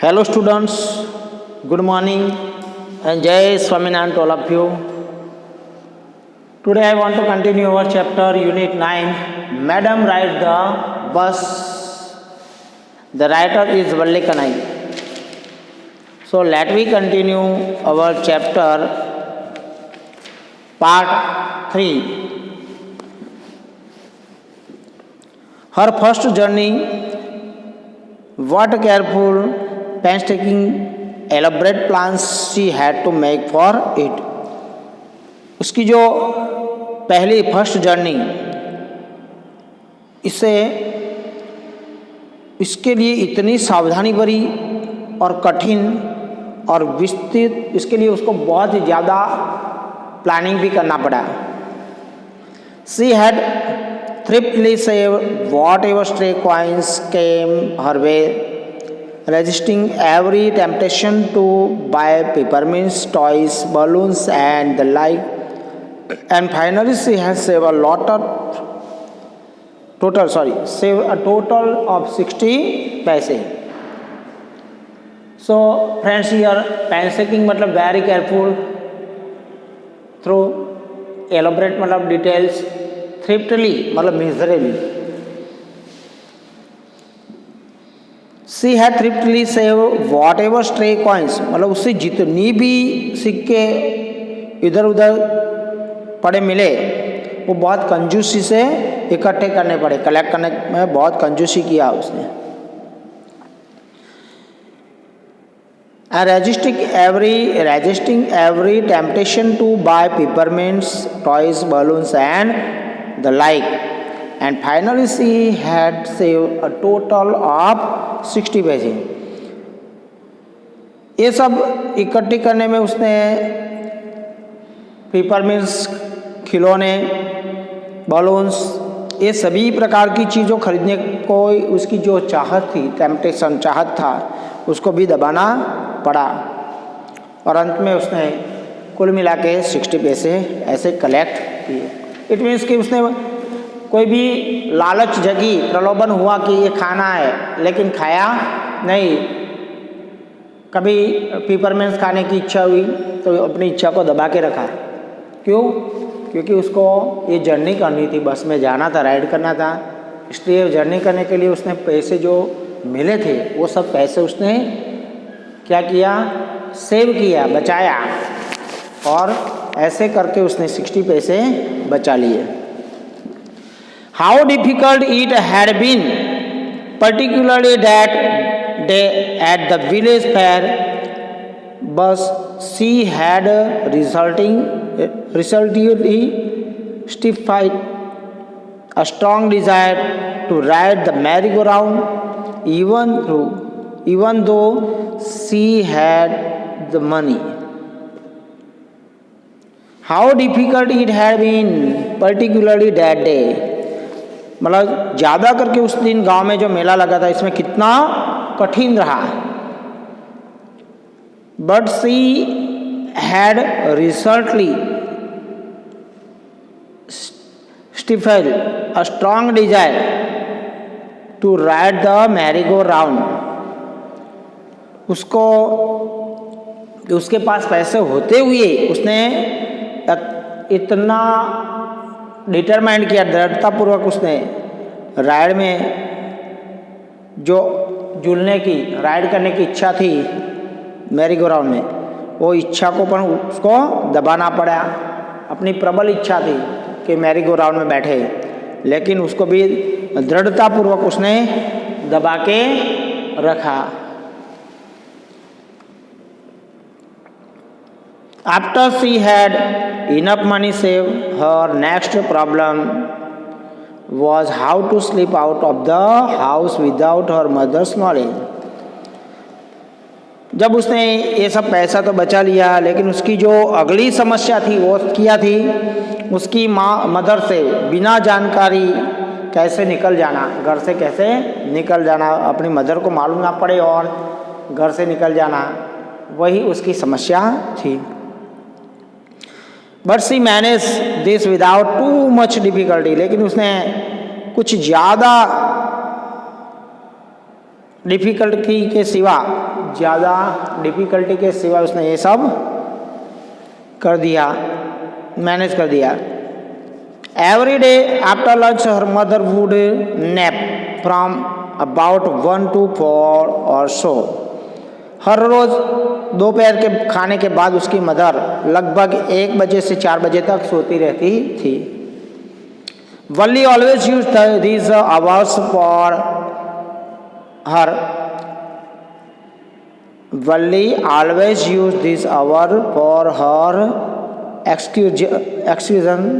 Hello students, good morning and Jai Swaminarayan to all of you. Today I want to continue our chapter Unit 9. Madam ride the bus. The writer is Valli Kanai. So let me continue our chapter part 3. Her first journey, what careful painstaking elaborate plans she had to make for it. उसकी जो पहली first journey, इसके लिए इतनी सावधानी भरी और कठिन और विस्तृत, इसके लिए उसको बहुत ही ज़्यादा प्लानिंग भी करना पड़ा. She had thriftily saved whatever stray coins came her way, resisting every temptation to buy peppermints, toys, balloons and the like, and finally she has saved a total of 60 paise. So friends, here painstaking मतलब very careful, through elaborate मतलब details, thriftily मतलब miserably. She had thriftily saved whatever stray coins, मतलब उससे जितनी भी सिक्के इधर उधर पड़े मिले वो बहुत कंजूसी से इकट्ठे करने पड़े, कलेक्ट करने में बहुत कंजूसी किया उसने. And resisting every temptation to buy peppermints, toys, balloons and the like, and finally she had saved a total of 60 पैसे. ये सब इकट्ठी करने में उसने पेपरमिंट्स, खिलौने, बलून्स, ये सभी प्रकार की चीज़ों खरीदने को उसकी जो चाहत थी, टेम्पटेशन चाहत था, उसको भी दबाना पड़ा. और अंत में उसने कुल मिला के 60 पैसे ऐसे कलेक्ट किए. इट मीन्स कि उसने कोई भी लालच जगी, प्रलोभन हुआ कि ये खाना है, लेकिन खाया नहीं. कभी पेपरमिंट्स खाने की इच्छा हुई तो अपनी इच्छा को दबा के रखा. क्यों? क्योंकि उसको ये जर्नी करनी थी, बस में जाना था, राइड करना था. इसलिए जर्नी करने के लिए उसने पैसे जो मिले थे वो सब पैसे उसने क्या किया, सेव किया, बचाया, और ऐसे करके उसने 60 पैसे बचा लिए. How difficult it had been, particularly that day at the village fair, but she had resultantly stifled a strong desire to ride the merry-go-round, even though she had the money. How difficult it had been, particularly that day. मतलब ज़्यादा करके उस दिन गांव में जो मेला लगा था, इसमें कितना कठिन रहा. But she had resolutely stifled a strong desire to ride the merry go round. उसको उसके पास पैसे होते हुए उसने इतना डिटरमाइंड किया, दृढ़तापूर्वक उसने राइड में जो झूलने की, राइड करने की इच्छा थी मैरी गो राउंड में, वो इच्छा को पर उसको दबाना पड़ा. अपनी प्रबल इच्छा थी कि मैरी गो राउंड में बैठे, लेकिन उसको भी दृढ़तापूर्वक उसने दबा के रखा. After she had enough money saved, her next problem was how to slip out of the house without her mother's knowledge. जब उसने ये सब पैसा तो बचा लिया, लेकिन उसकी जो अगली समस्या थी वो क्या थी, उसकी मदर से बिना जानकारी कैसे निकल जाना, घर से कैसे निकल जाना, अपनी मदर को मालूम ना पड़े और घर से निकल जाना, वही उसकी समस्या थी. But she manage this without too much difficulty. लेकिन उसने कुछ ज़्यादा डिफिकल्टी के सिवा ज़्यादा डिफ़िकल्टी के सिवा उसने ये सब कर दिया, मैनेज कर दिया। Every day after lunch her mother would nap from about 1 to 4 और सो। हर रोज़ दोपहर के खाने के बाद उसकी मदर लगभग 1 बजे से 4 बजे तक सोती रहती थी। Valli always use these hours for her. Valli always used this hour for her excursion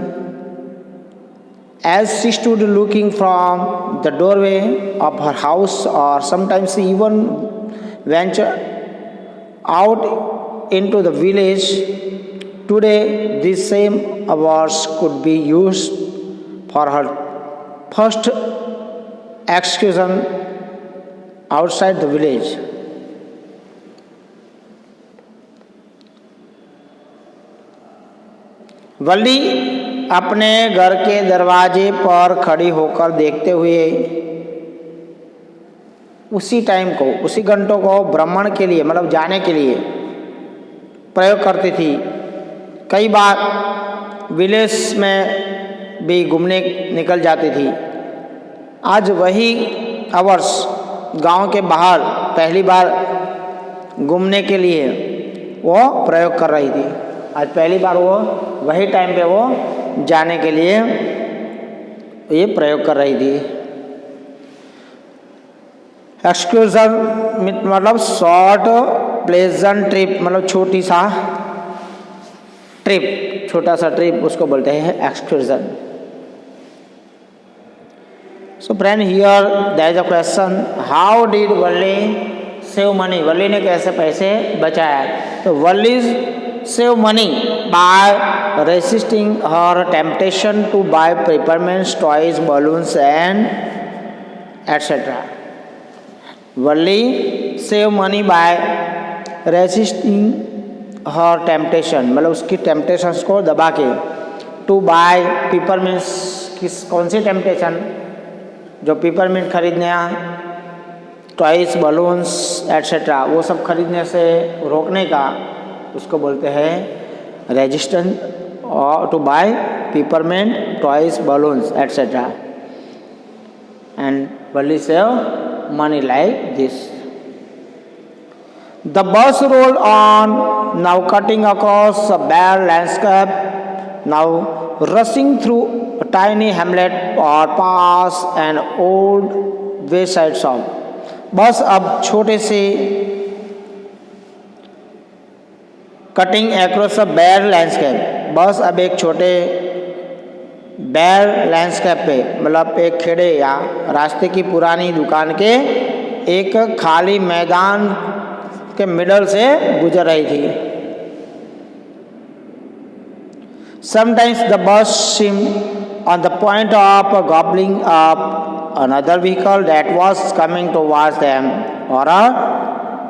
as she stood looking from the doorway of her house, or sometimes even ventured out into the village. Today these same hours could be used for her first excursion outside the village. वल्ली अपने घर के दरवाजे पर खड़ी होकर देखते हुए उसी टाइम को, उसी घंटों को भ्रमण के लिए, मतलब जाने के लिए प्रयोग करती थी। कई बार विलेज में भी घूमने निकल जाती थी। आज वही आवर्स गांव के बाहर पहली बार घूमने के लिए वो प्रयोग कर रही थी। आज पहली बार वो वही टाइम पे वो जाने के लिए ये प्रयोग कर रही थी। एक्सक्यूजन मतलब शॉर्ट प्लेजेंट ट्रिप, मतलब छोटी सा ट्रिप, छोटा सा ट्रिप उसको बोलते हैं excursion. So friend, here there is a question, how did Valli save money? Valli ने कैसे पैसे बचाया? तो वल्ली save money by resisting her temptation to buy peppermints, toys, balloons and etc. Valli save money by resisting her temptation, मतलब उसकी temptations को दबा के, to buy peppermints, कौन सी temptation? जो peppermint खरीदने, toys, balloons etc. वो सब खरीदने से रोकने का उसको बोलते हैं रेजिस्टेंस, और to buy peppermint, toys, balloons et cetera. And Valli save money like this. The bus rolled on, now cutting across a bare landscape, now rushing through a tiny hamlet or past an old wayside shop. बस अब छोटे से cutting across a bear landscape, बस अब एक छोटे bear landscape पे, मतलब एक खेड़े या रास्ते की पुरानी दुकान के एक खाली मैदान के मिडल से गुजर रही थी। Sometimes the bus seemed on the point of gobbling up another vehicle that was coming towards them, or a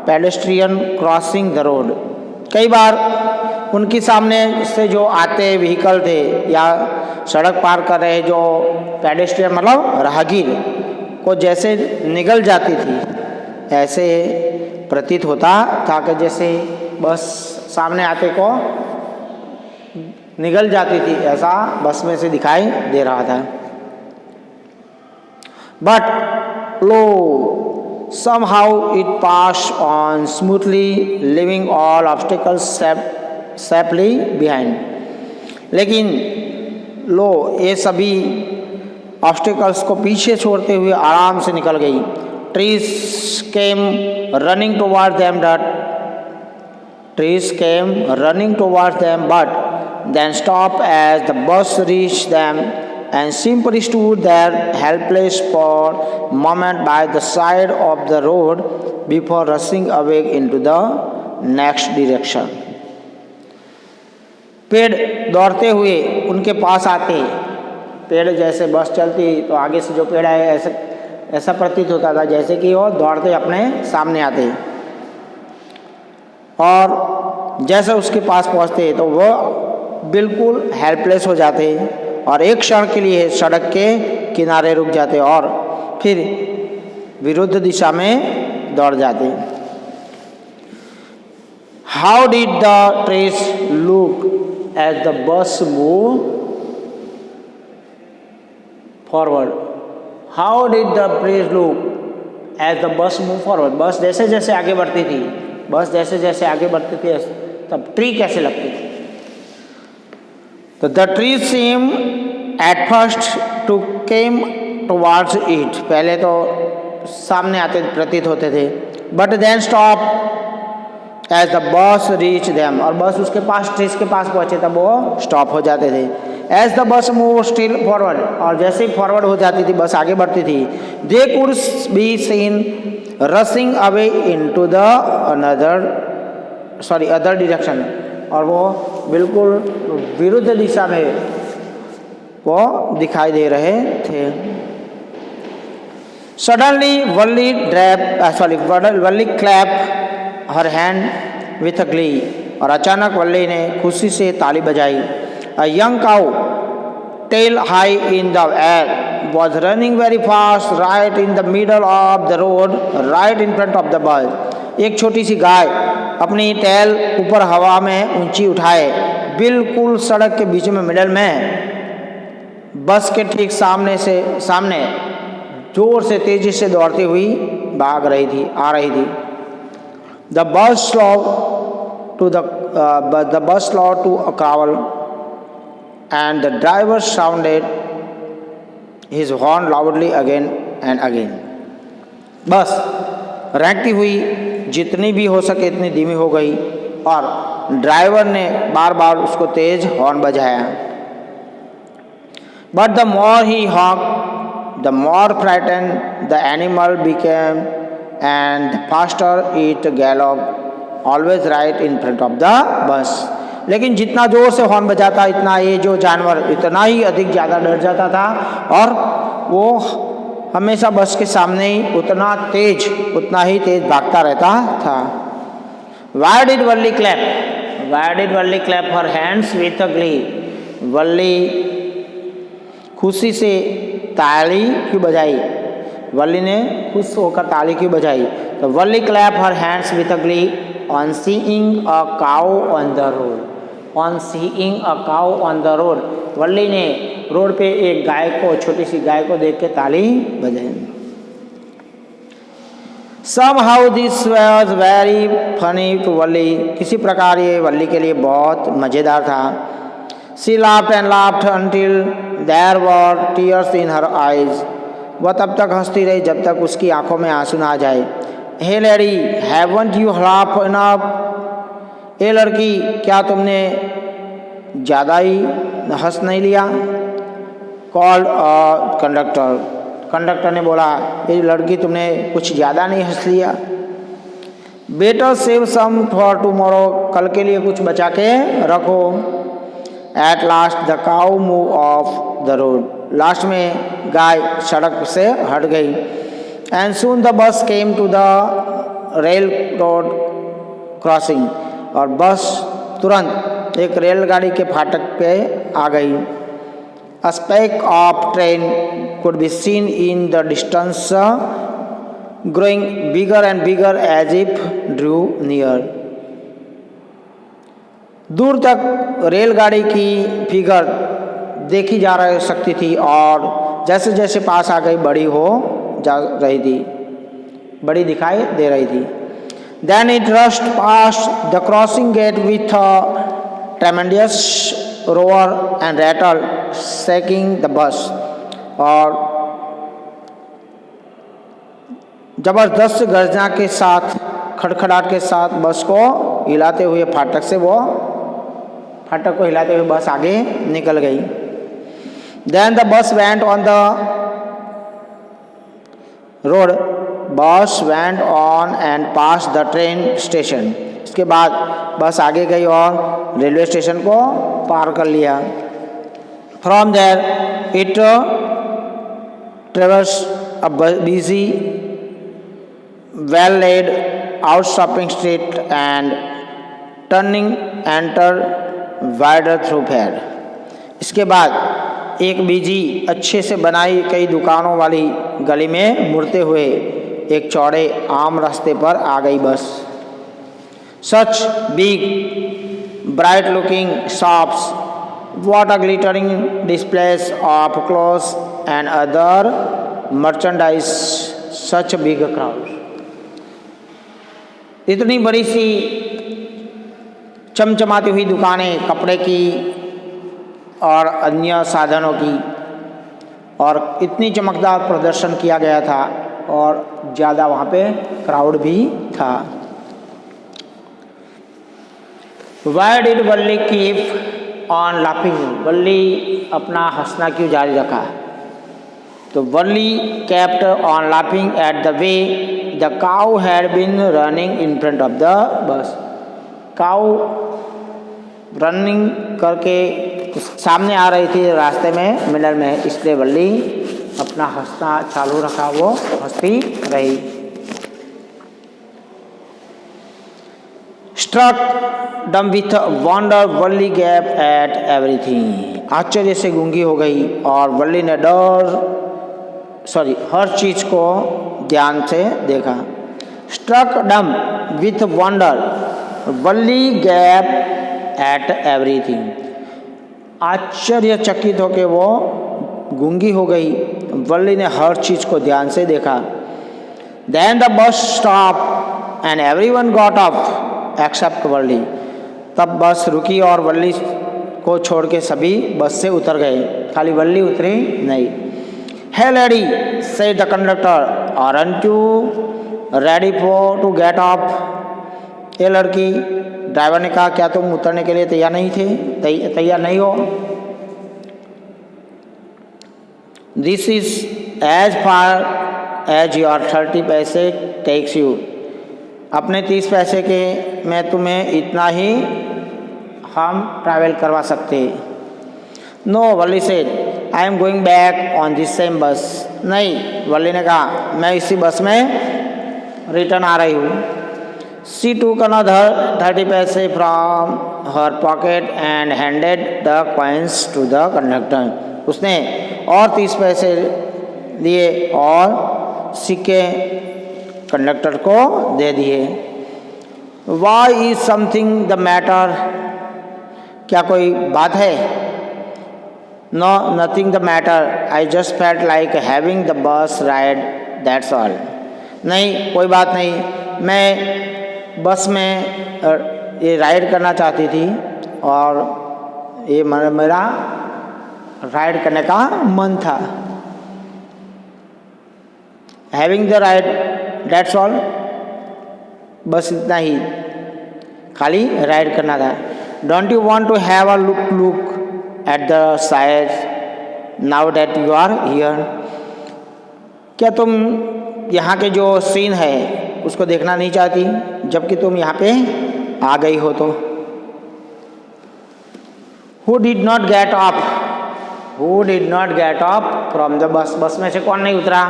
pedestrian crossing the road. कई बार उनके सामने से जो आते व्हीकल थे या सड़क पार कर रहे जो पेडेस्ट्रियन, मतलब राहगीर को जैसे निगल जाती थी, ऐसे प्रतीत होता था कि जैसे बस सामने आते को निगल जाती थी, ऐसा बस में से दिखाई दे रहा था। But low, somehow it passed on smoothly, leaving all obstacles safely behind. लेकिन लो, ये सभी ऑब्स्टिकल्स को पीछे छोड़ते हुए आराम से निकल गई। Trees came running towards them, but then stopped as the bus reached them, and simply stood there helpless for a moment by the side of the road before rushing away into the next direction. पेड़ दौड़ते हुए उनके पास आते, पेड़ जैसे बस चलती तो आगे से जो पेड़ है ऐसा प्रतीत होता था जैसे कि वो दौड़ते अपने सामने आते, और जैसे उसके पास पहुंचते तो वो बिल्कुल हेल्पलेस हो जाते और एक क्षण के लिए सड़क के किनारे रुक जाते और फिर विरुद्ध दिशा में दौड़ जाते। How did the trees look as the bus move forward? How did the trees look as the bus move forward? बस जैसे जैसे आगे बढ़ती थी, बस जैसे जैसे आगे बढ़ती थी तब ट्री कैसे लगती थी? तो the tree seemed at first to came towards it, पहले तो सामने आते प्रतीत होते थे, but then stop as the bus reach them, और बस उसके पास ट्रीज के पास पहुंचे तब वो स्टॉप हो जाते थे। As the bus move still forward, और जैसे ही फॉरवर्ड हो जाती थी बस आगे बढ़ती थी, they could be seen rushing away into the other direction, और वो बिल्कुल विरुद्ध दिशा में वो दिखाई दे रहे थे। Suddenly Valli clap her hand with glee, और अचानक वल्ली ने खुशी से ताली बजाई। A young cow tail high in the air was running very fast right in the middle of the road right in front of the bus. एक छोटी सी गाय अपनी टेल ऊपर हवा में ऊंची उठाए बिल्कुल सड़क के बीच में, मिडल में, बस के ठीक सामने जोर से तेजी से दौड़ती हुई आ रही थी। The bus slow to a crawl and the driver sounded his horn loudly again and again. Bus रेंगती हुई जितनी भी हो सके इतनी धीमी हो गई, और ड्राइवर ने बार बार उसको तेज हॉर्न बजाया। But the more he हॉन्क the more frightened the animal became and the faster it galloped always right in front of the bus। लेकिन जितना जोर से हॉर्न बजाता इतना ये जो जानवर इतना ही अधिक ज़्यादा डर जाता था, और वो हमेशा बस के सामने ही उतना ही तेज भागता रहता था। Why did Valli clap her hands with a glee? वल्ली खुशी से ताली क्यों बजाई? वल्ली ने खुश होकर ताली क्यों बजाई? तो Valli clap her hands with a glee on seeing a cow on the road. On seeing a cow on the road, Valli ने रोड पे एक गाय को, छोटी सी गाय को देख के ताली बजाई। Somehow this was very funny to वल्ली, किसी प्रकार ये वल्ली के लिए बहुत मज़ेदार था। She laughed and laughed until there were tears in her eyes। वह तब तक हंसती रही जब तक उसकी आंखों में आंसू ना आ जाए। Hey lady, haven't you laughed enough? ए लड़की, क्या तुमने ज़्यादा ही हंस नहीं लिया? Called a conductor। कंडक्टर ने बोला, ये लड़की तुमने कुछ ज़्यादा नहीं हंस लिया? Better save some for tomorrow। कल के लिए कुछ बचा के रखो। At last the cow moved off the road। Last में गाय सड़क से हट गई। And soon the bus came to the railroad crossing। और बस तुरंत एक रेलगाड़ी के फाटक पे आ गई। A speck of train could be seen in the distance, growing bigger and bigger as it drew near। दूर तक रेलगाड़ी की फिगर देखी जा सकती थी, और जैसे जैसे पास आ गई बड़ी दिखाई दे रही थी। Then it rushed past the crossing gate with a tremendous roar and rattle, shaking the bus। और जबरदस्त गर्जना के साथ, खड़खड़ाहट के साथ बस को हिलाते हुए फाटक को हिलाते हुए बस आगे निकल गई। Then the bus went on the road। बस went on and passed the train station। इसके बाद बस आगे गई और रेलवे स्टेशन को पार कर लिया। From there it traversed a busy, well-laid out shopping street and turning entered wider thoroughfare। इसके बाद एक बिजी, अच्छे से बनाई कई दुकानों वाली गली में मुड़ते हुए एक चौड़े आम रास्ते पर आ गई बस। such big bright looking shops, what a glittering displays of clothes and other merchandise, such a big crowd. इतनी बड़ी सी चमचमाती हुई दुकानें कपड़े की और अन्य साधनों की, और इतनी चमकदार प्रदर्शन किया गया था और ज़्यादा वहाँ पे क्राउड भी था। Why did Valli keep on laughing? Valli अपना हंसना क्यों जारी रखा? तो Valli kept on laughing at the way the cow had been running in front of the bus. Cow running करके सामने आ रही थी रास्ते में, मिडल में, इसलिए वल्ली अपना हंसना चालू रखा, वो हंसती रही। Struck dumb with wonder, Valli gaped at everything. आश्चर्य से गूंगी हो गई और वल्ली ने हर चीज को ध्यान से देखा। Struck dumb with wonder, Valli gaped at everything. आश्चर्यचकित होकर वो गूंगी हो गई, वल्ली ने हर चीज को ध्यान से देखा। Then the bus stopped and everyone got off except वल्ली. तब बस रुकी और वल्ली को छोड़ के सभी बस से उतर गए, खाली वल्ली उतरी नहीं। Hey lady, said the conductor, aren't you ready to get off? ये लड़की, ड्राइवर ने कहा, क्या तुम उतरने के लिए तैयार नहीं हो? This is as far as your 30 पैसे takes you. अपने 30 पैसे के में तुम्हें इतना ही हम ट्रैवल करवा सकते। No, Valli said, I am going back on this same bus. नहीं, वल्ली ने कहा, मैं इसी बस में रिटर्न आ रही हूँ। She took another 30 पैसे from her pocket and handed the coins to the conductor. उसने और 30 पैसे लिए और सिक्के कंडक्टर को दे दिए। Why is something the matter? क्या कोई बात है? No, nothing the matter. I just felt like having the bus ride, that's all. नहीं, कोई बात नहीं, मैं बस में ये राइड करना चाहती थी और ये मेरा राइड करने का मन था। Having the ride, that's all, बस इतना ही, खाली राइड करना था। Don't you want to have a look at the side now that you are here? क्या तुम यहाँ के जो सीन है उसको देखना नहीं चाहती जबकि तुम यहाँ पे आ गई हो तो? Who did not get off? Who did not get off from the bus? बस में से कौन नहीं उतरा?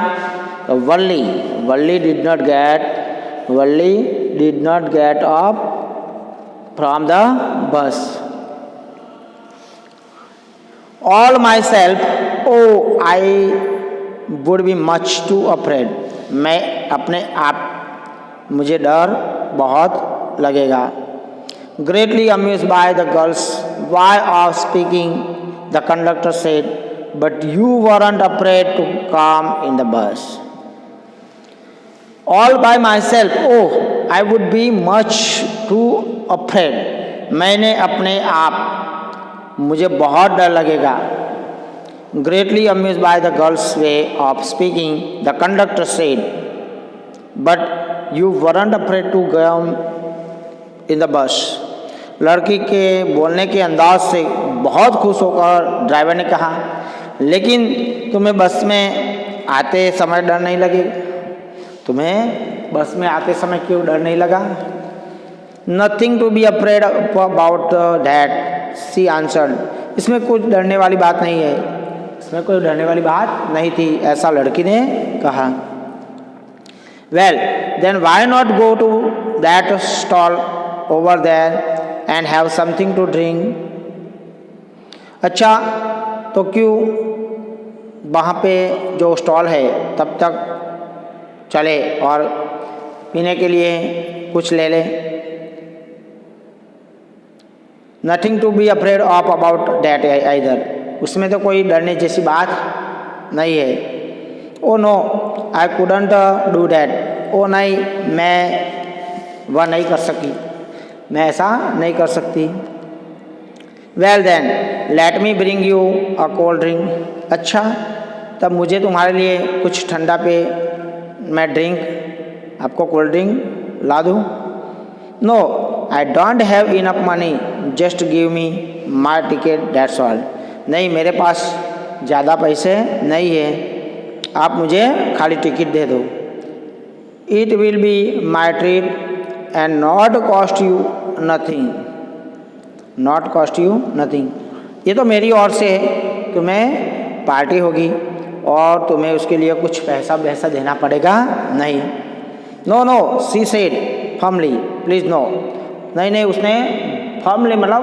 तो वल्ली, वल्ली did not get off from the bus. All myself, oh, I would be much too afraid. मैं अपने आप, मुझे डर बहुत लगेगा। Greatly amused by the girl's way of speaking, the conductor said, but you weren't afraid to come in the bus. All by myself, oh, I would be much too afraid. मैंने अपने आप, मुझे बहुत डर लगेगा। Greatly amused by the girl's way of speaking, the conductor said, but you weren't afraid to come in the bus. लड़की के बोलने के अंदाज से बहुत खुश होकर ड्राइवर ने कहा, लेकिन तुम्हें बस में आते समय डर नहीं लगेगा? तुम्हें बस में आते समय क्यों डर नहीं लगा? Nothing to be afraid about that, she answered. इसमें कुछ डरने वाली बात नहीं है, इसमें कोई डरने वाली बात नहीं थी, ऐसा लड़की ने कहा। Well, then why not go to that stall over there and have something to drink? अच्छा, तो क्यों वहाँ पे जो स्टॉल है तब तक चले और पीने के लिए कुछ ले ले। Nothing to be afraid of about that either, उसमें तो कोई डरने जैसी बात नहीं है। Oh no I couldn't do that, oh नहीं मैं वह नहीं कर सकी, मैं ऐसा नहीं कर सकती। Well then let me bring you a cold drink, अच्छा तब मुझे तुम्हारे लिए कुछ ठंडा पे मैं ड्रिंक, आपको कोल्ड ड्रिंक ला दूँ। No I don't have enough money, just give me my ticket that's all, नहीं मेरे पास ज़्यादा पैसे नहीं है, आप मुझे खाली टिकट दे दो। It will be my trip and not cost you nothing, not cost you nothing, ये तो मेरी ओर से तुम्हें पार्टी होगी और तुम्हें उसके लिए कुछ पैसा वैसा देना पड़ेगा नहीं। No no she said firmly, please no, नहीं नहीं उसने फर्मली मतलब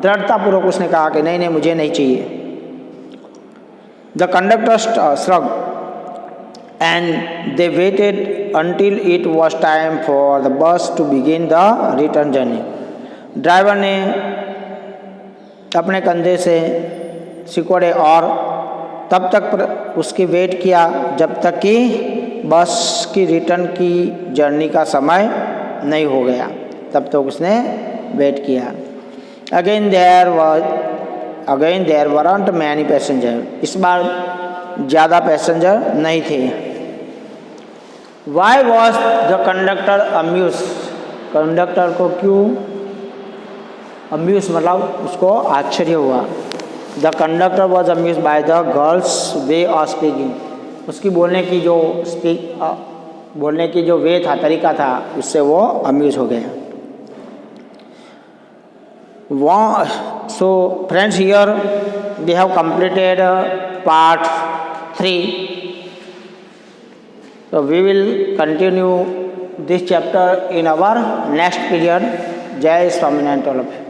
दृढ़तापूर्वक उसने कहा कि नहीं नहीं मुझे नहीं चाहिए। The conductor shrug and they waited until it was time for the bus to begin the return journey. Driver ने अपने कंधे से सिकोड़े और तब तक उसकी वेट किया जब तक कि बस की रिटर्न की जर्नी का समय नहीं हो गया, तब तक उसने वेट किया। Again there weren't many passenger, इस बार ज़्यादा पैसेंजर नहीं थे। Why was the conductor amuse, conductor को क्यों अम्यूज मतलब उसको आश्चर्य हुआ। The conductor was amuse by the girl's way of speaking, उसकी बोलने की जो वे था, तरीका था, उससे वो अम्यूज हो गया। So friends here we have completed part 3. So we will continue this chapter in our next period. Jai Swaminarayan to all of you.